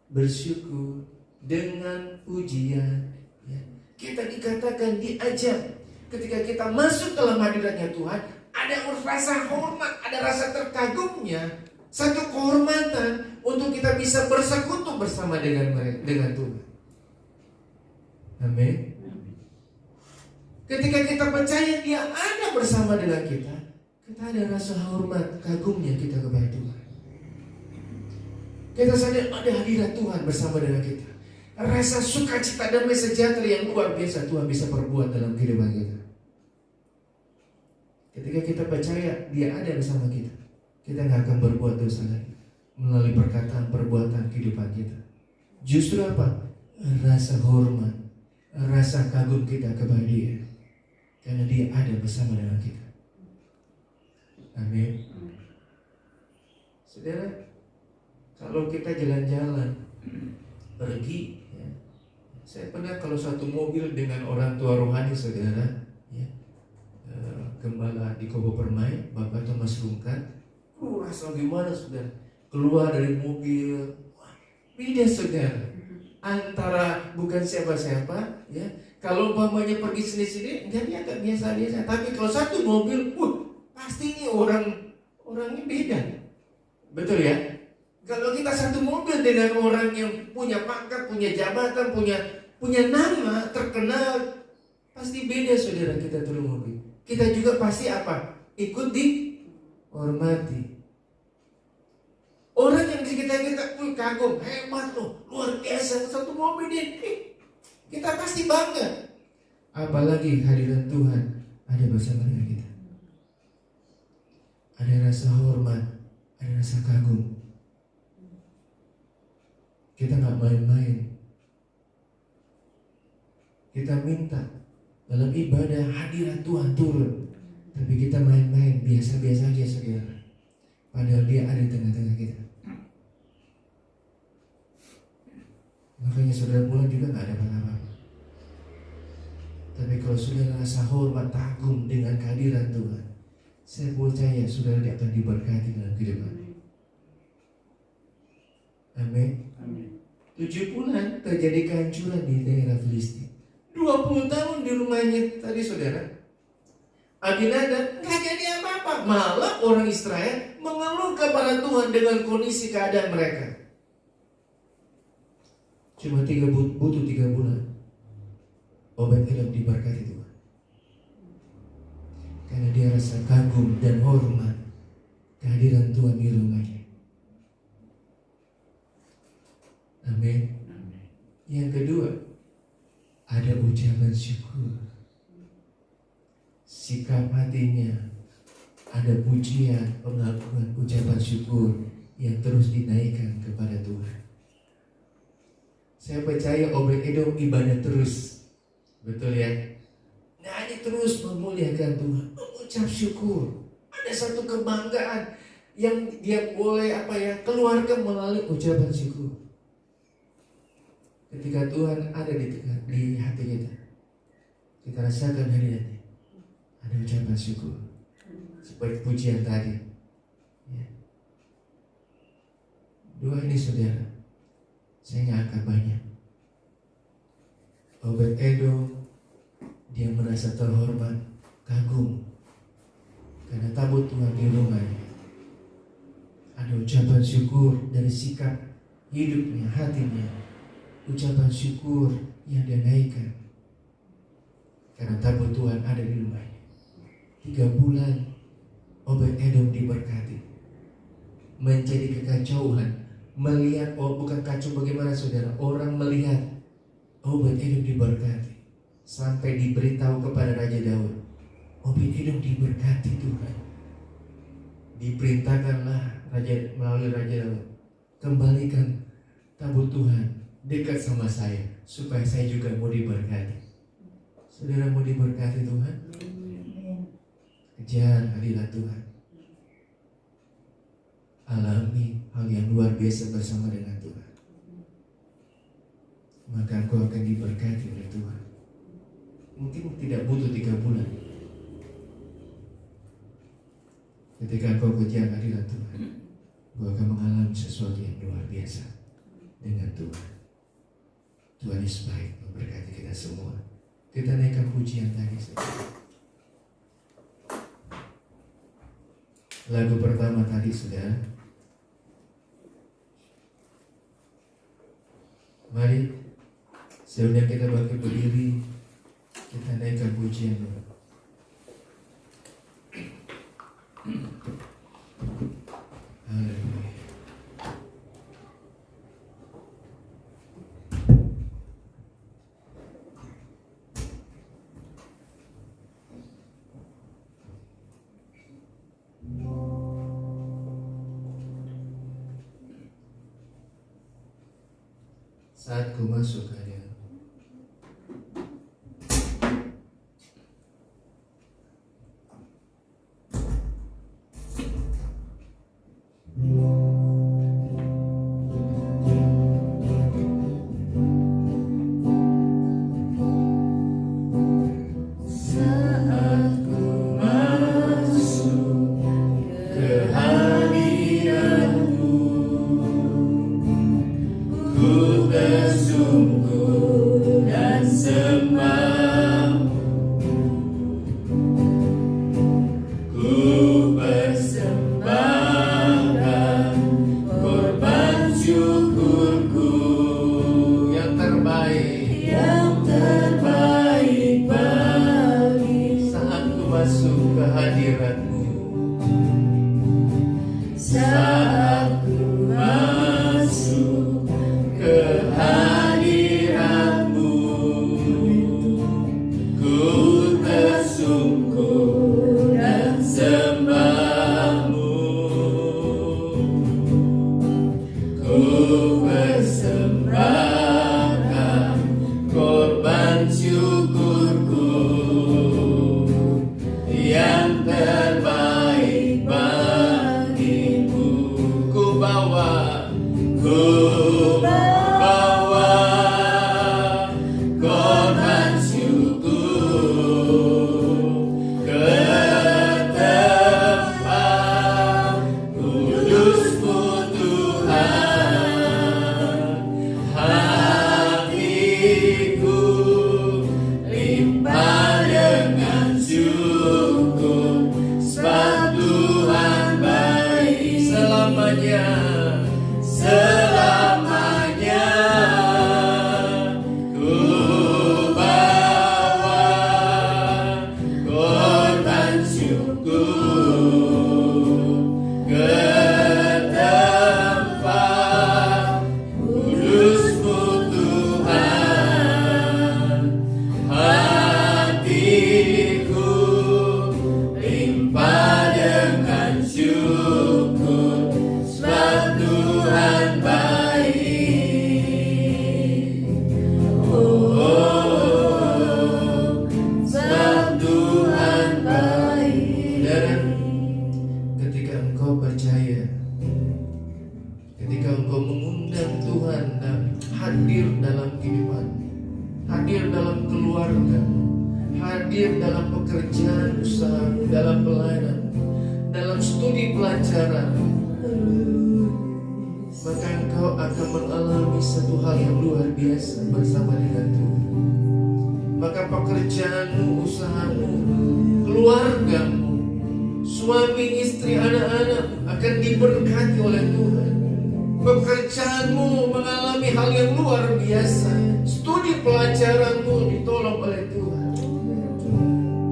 bersyukur dengan pujian. Ya. Kita dikatakan diajak ketika kita masuk dalam hadiratnya Tuhan, ada rasa hormat, ada rasa terkagumnya, satu kehormatan untuk kita bisa bersekutu bersama dengan Tuhan. Amin. Ketika kita percaya Dia ada bersama dengan kita ada rasa hormat, kagumnya kita kepada Tuhan. Kita sadar ada hadirat Tuhan bersama dengan kita. Rasa sukacita dan sejahtera yang luar biasa Tuhan bisa perbuat dalam kehidupan kita. Ketika kita percaya Dia ada bersama kita, kita nggak akan berbuat dosa lagi melalui perkataan, perbuatan, kehidupan kita. Justru apa? Rasa hormat, rasa kagum kita kepada Dia, karena Dia ada bersama dengan kita. Amin. Saudara, kalau kita jalan-jalan, pergi, ya, saya pernah kalau satu mobil dengan orang tua rohani saudara, ya, gembala di Kobo Permai, Bapak Thomas Rungkat, rasa gimana saudara? Keluar dari mobil, wah, beda saudara. Antara bukan siapa-siapa, ya. Kalau umpamanya pergi sini-sini, jadi agak biasa-biasa. Tapi kalau satu mobil, pasti ini orangnya beda. Betul ya? Kalau kita satu mobil dengan orang yang punya pangkat, punya jabatan, punya nama terkenal, pasti beda saudara kita turun mobil. Kita juga pasti apa? Ikut dihormati. Orang yang kita kagum, hebat loh, luar biasa, satu mobil dia, kita pasti bangga. Apalagi hadirat Tuhan ada bersama dengan kita. Ada rasa hormat, ada rasa kagum. Kita nggak main-main. Kita minta dalam ibadah hadirat Tuhan turun, tapi kita main-main biasa-biasa aja saudara. Padahal Dia ada di tengah-tengah kita. Makanya saudara pulang juga nggak ada apa-apa. Tapi kalau saudara rasa hormat, kagum dengan kehadiran Tuhan, saya percaya saudara akan diberkati dalam kehidupan. Amin. 7 bulan terjadi kehancuran di daerah Filistin. 20 tahun di rumahnya tadi saudara, Abinadab nggak jadi apa-apa. Malah orang Israel mengeluh kepada Tuhan dengan kondisi keadaan mereka. Cuma butuh 3 bulan, Obed-Edom diberkati Tuhan. Karena dia rasa kagum dan hormat kehadiran Tuhan di rumahnya. Amin. Yang kedua, ada ucapan syukur. Sikap hatinya ada pujian, pengakuan, ucapan syukur yang terus dinaikkan kepada Tuhan. Saya percaya Obed-Edom ibadah terus. Betul ya? Nyanyi terus memuliakan Tuhan, mengucap syukur. Ada satu kebanggaan yang dia boleh keluarkan melalui ucapan syukur. Ketika Tuhan ada di hati kita, kita rasakan hadiratnya. Ada ucapan syukur, seperti pujian tadi. Ya. Dua ini saudara, saya nggak akan banyak. Obed-Edom dia merasa terhormat, kagum karena tabut Tuhan di rumahnya. Ada ucapan syukur dari sikap hidupnya, hatinya. Ucapan syukur yang dia naikkan karena tabut Tuhan ada di rumahnya. 3 bulan Obed-Edom diberkati, menjadi kekacauan. Melihat, bukan kacau bagaimana saudara, orang melihat Obed-Edom diberkati, sampai diberitahu kepada Raja Daud, Obed-Edom diberkati Tuhan. Diperintahkanlah melalui Raja Daud, kembalikan tabut Tuhan dekat sama saya, supaya saya juga mau diberkati. Saudara mau diberkati Tuhan? Kejar hadirat Tuhan, alami hal yang luar biasa bersama dengan Tuhan, maka engkau akan diberkati oleh Tuhan. Mungkin tidak butuh 3 bulan. Ketika engkau kejar hadirat Tuhan, engkau akan mengalami sesuatu yang luar biasa dengan Tuhan. Tuhan Yesus baik, memberkati kita semua. Kita naikkan pujian tadi saja. Lagu pertama tadi sudah. Mari sebelum kita bangkit berdiri, kita naikkan pujian dulu. Haleluya. Saat ku masuk hadirat, hadir dalam pekerjaan, usaha, dalam pelayanan, dalam studi pelajaran, maka engkau akan mengalami satu hal yang luar biasa bersama dengan Tuhan. Maka pekerjaanmu, usahamu, keluargamu, suami, istri, anak-anak akan diberkati oleh Tuhan. Pekerjaanmu mengalami hal yang luar biasa. Studi pelajaranmu ditolong oleh Tuhan.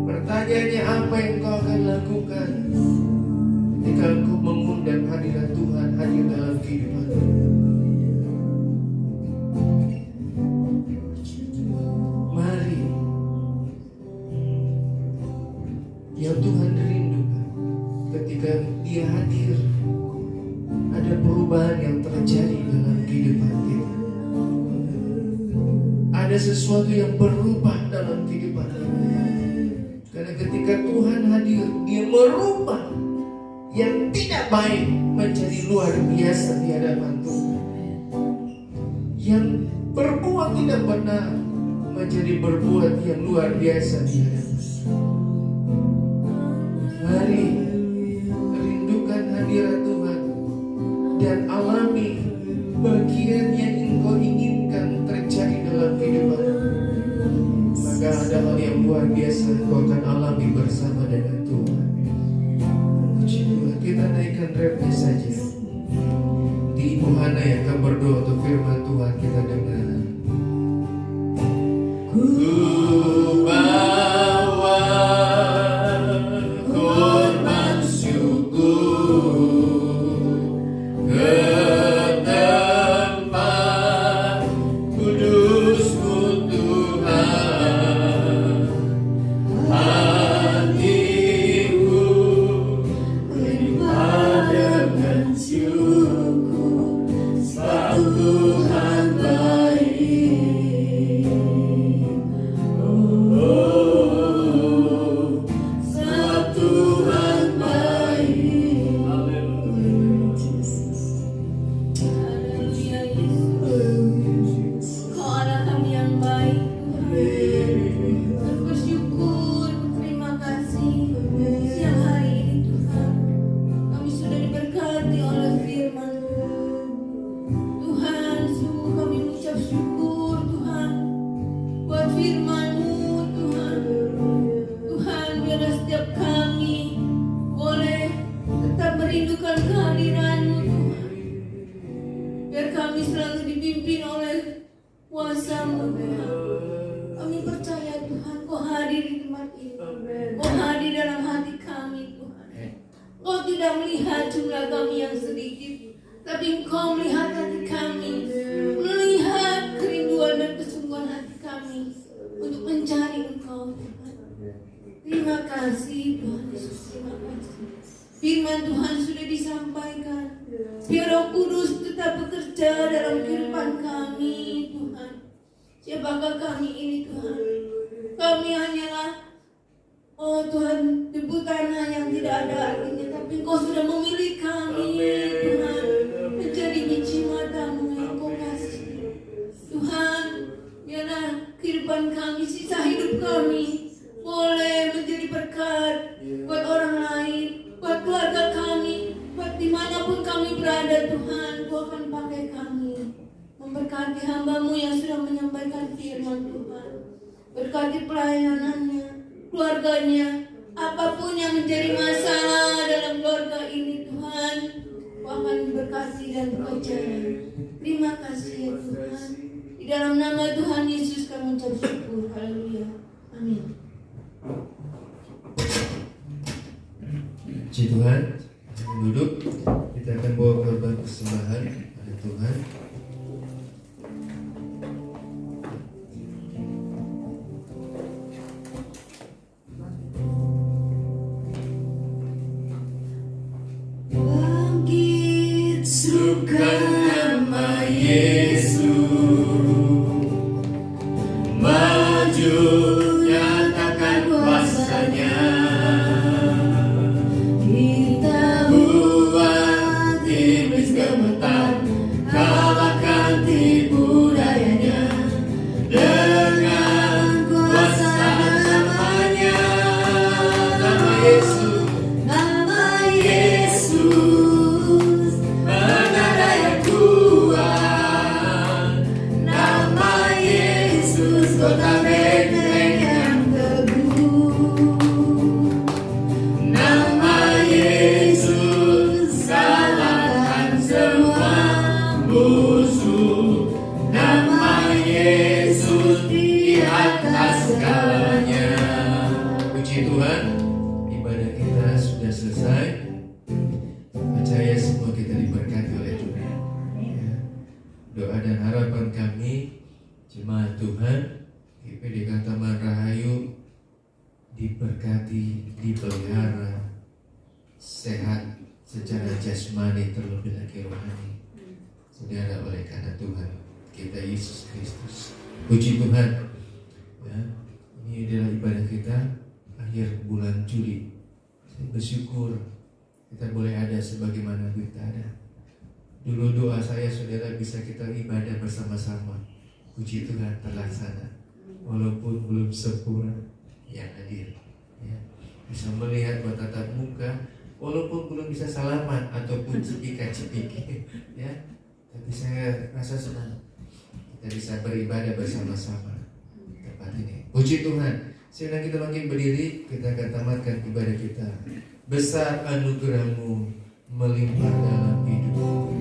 Pertanyaannya, apa yang kau akan lakukan ketika engkau mengundang hadirat Tuhan hadir dalam kehidupanmu? Mari, yang Tuhan rindukan ketika Dia hadir, ada perubahan yang terjadi dalam kehidupan kita. Ada sesuatu yang berubah dalam kehidupan kita. Karena ketika Tuhan hadir, Dia merubah yang tidak baik menjadi luar biasa di hadapan Tuhan. Yang berbuat tidak benar menjadi berbuat yang luar biasa di hadapan Tuhan. Mari rindukan hadirat Tuhan dan alami bagian yang engkau inginkan terjadi dalam kehidupan. Maka ada hal yang luar biasa engkau akan alami bersama dengan Tuhan. Puji Tuhan, kita naikkan refnya saja. Di Ibu Hana yang akan berdoa untuk firman Tuhan, kita dengar. Ku bawa korban syukur ke tempat kudus-Mu Tuhan. Hatiku limpah dengan syukur, sebab Tuhan baik. Sebab Tuhan baik.
Haleluya Yesus. Kau adalah kami yang baik Tuhan. Bersyukur, berterima kasih siang hari ini Tuhan. Kami sudah diberkati oleh firman Tuhan. Sungguh kami mengucap syukur Tuhan buat firman-Mu Tuhan. Tuhan, biarlah setiap kami boleh tetap merindukan kehadiran-Mu Tuhan. Biar kami selalu dipimpin oleh kuasa-Mu Tuhan. Kami percaya Tuhan, Kau hadir di tempat ini. Kau hadir dalam hati kami Tuhan. Kau tidak melihat jumlah kami yang sedikit, tapi Engkau melihat hati kami, melihat kerinduan dan kesungguhan hati kami untuk mencari Engkau Tuhan. Terima kasih Tuhan Yesus, terima kasih. Firman Tuhan sudah disampaikan. Biar Roh Kudus tetap bekerja dalam kehidupan kami Tuhan. Siapakah kami ini Tuhan? Kami hanyalah, oh Tuhan, debu tanah yang tidak ada artinya, tapi Engkau sudah memilih kami Tuhan menjadi biji mata-Mu yang Kau kasih. Tuhan, biarlah kehidupan kami, sisa hidup kami boleh menjadi berkat buat orang lain, buat keluarga kami, buat dimanapun kami berada Tuhan. Kau akan pakai kami memberkati hamba-Mu yang sudah menyampaikan firman Tuhan. Berkati pelayanannya, keluarganya, apapun yang menjadi masalah dalam keluarga ini Tuhan, Kau akan berkati dan bekerja. Terima kasih ya Tuhan. Di dalam nama Tuhan Yesus kami mengucap syukur. Haleluya. Amin.
Puji Tuhan, duduk. Kita akan bawa korban persembahan pada Tuhan.
Bangkit
Sukan nama Yesus, maju nyatakan kuasa-Nya.
kita
Buat iblis gemetar, kalah ibadah kita sudah selesai. Percaya semua kita diberkati oleh Tuhan. Ya. Doa dan harapan kami jemaat Tuhan GPD Taman Rahayu diberkati, dipelihara, sehat secara jasmani terlebih lagi rohani. Saudara, oleh karena Tuhan kita Yesus Kristus. Puji Tuhan. Ya, ini adalah ibadah kita akhir bulan Juli. Saya bersyukur kita boleh ada sebagaimana kita ada. Dulu doa saya, saudara, bisa kita ibadah bersama-sama. Puji Tuhan terlaksana. Walaupun belum sempurna, yang hadir. Ya, bisa melihat bertatap muka, walaupun belum bisa salaman ataupun cipika-cipiki. Ya, tapi saya rasa senang kita bisa beribadah bersama-sama tempat ini. Puji Tuhan. Sekarang kita makin berdiri, kita akan tamatkan ibadah kita. Besar anugerah-Mu melimpah dalam hidupku.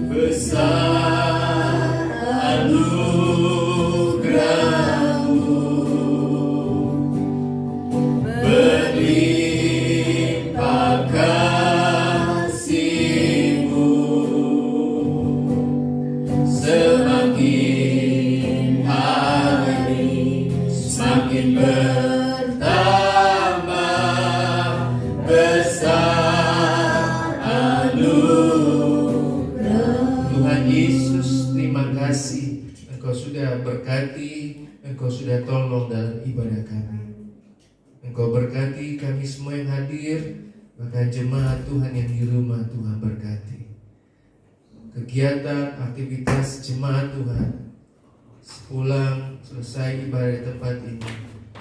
Besar anugerah-Mu berlimpah kasih-Mu, semakin hari semakin bertambah besar anugerah. Tuhan Yesus, terima kasih Engkau sudah berkati, Engkau sudah tolong dalam ibadah kami. Engkau berkati kami semua yang hadir, bahkan jemaat Tuhan yang di rumah. Tuhan berkati kegiatan, aktivitas jemaat Tuhan. Sepulang selesai ibadah di tempat ini,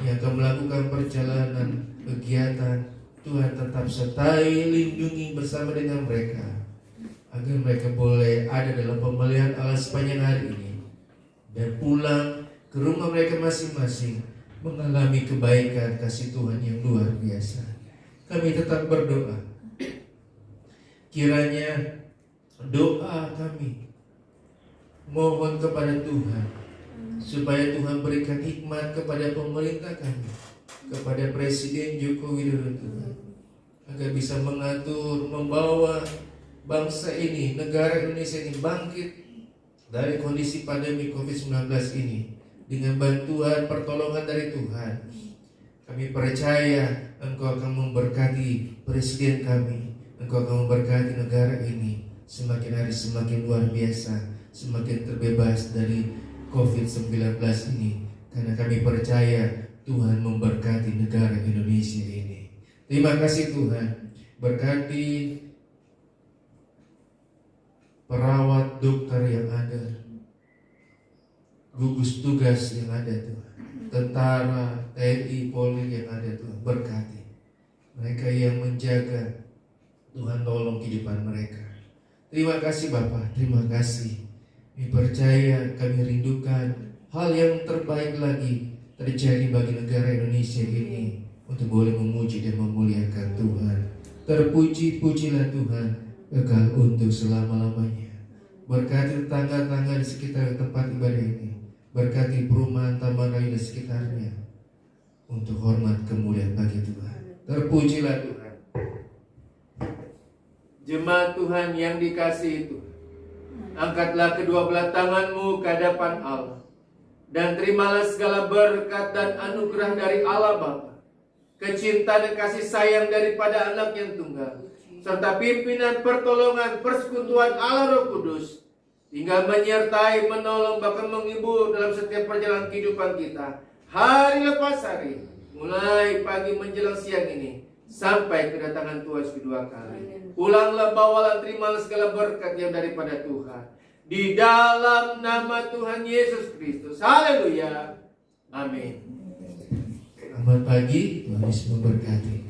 yang akan melakukan perjalanan kegiatan, Tuhan tetap sertai, lindungi bersama dengan mereka, agar mereka boleh ada dalam pemeliharaan Allah sepanjang hari ini, dan pulang ke rumah mereka masing-masing mengalami kebaikan kasih Tuhan yang luar biasa. Kami tetap berdoa, kiranya doa kami mohon kepada Tuhan supaya Tuhan berikan hikmat kepada pemerintah kami, kepada Presiden Joko Widodo Tuhan, agar bisa mengatur, membawa bangsa ini, negara Indonesia ini bangkit dari kondisi pandemi COVID-19 ini dengan bantuan pertolongan dari Tuhan. Kami percaya Engkau akan memberkati Presiden kami, Engkau akan memberkati negara ini semakin hari semakin luar biasa, semakin terbebas dari COVID-19 ini, karena kami percaya Tuhan memberkati negara Indonesia ini. Terima kasih Tuhan. Berkati perawat, dokter yang ada, gugus tugas yang ada Tuhan, tentara, TNI, Polri yang ada Tuhan. Berkati mereka yang menjaga, Tuhan tolong kehidupan mereka. Terima kasih Bapa, terima kasih. Kami percaya, kami rindukan hal yang terbaik lagi terjadi bagi negara Indonesia ini, untuk boleh memuji dan memuliakan Tuhan. Terpuji-pujilah Tuhan kekal untuk selama-lamanya. Berkati tetangga-tetangga di sekitar tempat ibadah ini, berkati perumahan Taman Rahayu dan sekitarnya, untuk hormat kemuliaan bagi Tuhan. Terpujilah Tuhan. Jemaat Tuhan yang dikasihi itu, angkatlah kedua belah tanganmu ke hadapan Allah, dan terimalah segala berkat dan anugerah dari Allah Bapa, kecintaan dan kasih sayang daripada Anak yang tunggal, serta pimpinan, pertolongan, persekutuan Allah Roh Kudus, hingga menyertai, menolong, bahkan menghibur dalam setiap perjalanan kehidupan kita, hari lepas hari, mulai pagi menjelang siang ini, sampai kedatangan Tuhan kedua kali. Pulanglah, bawalah, terimalah segala berkat yang daripada Tuhan, di dalam nama Tuhan Yesus Kristus. Haleluya. Amin. Selamat pagi, Tuhan Yesus memberkati.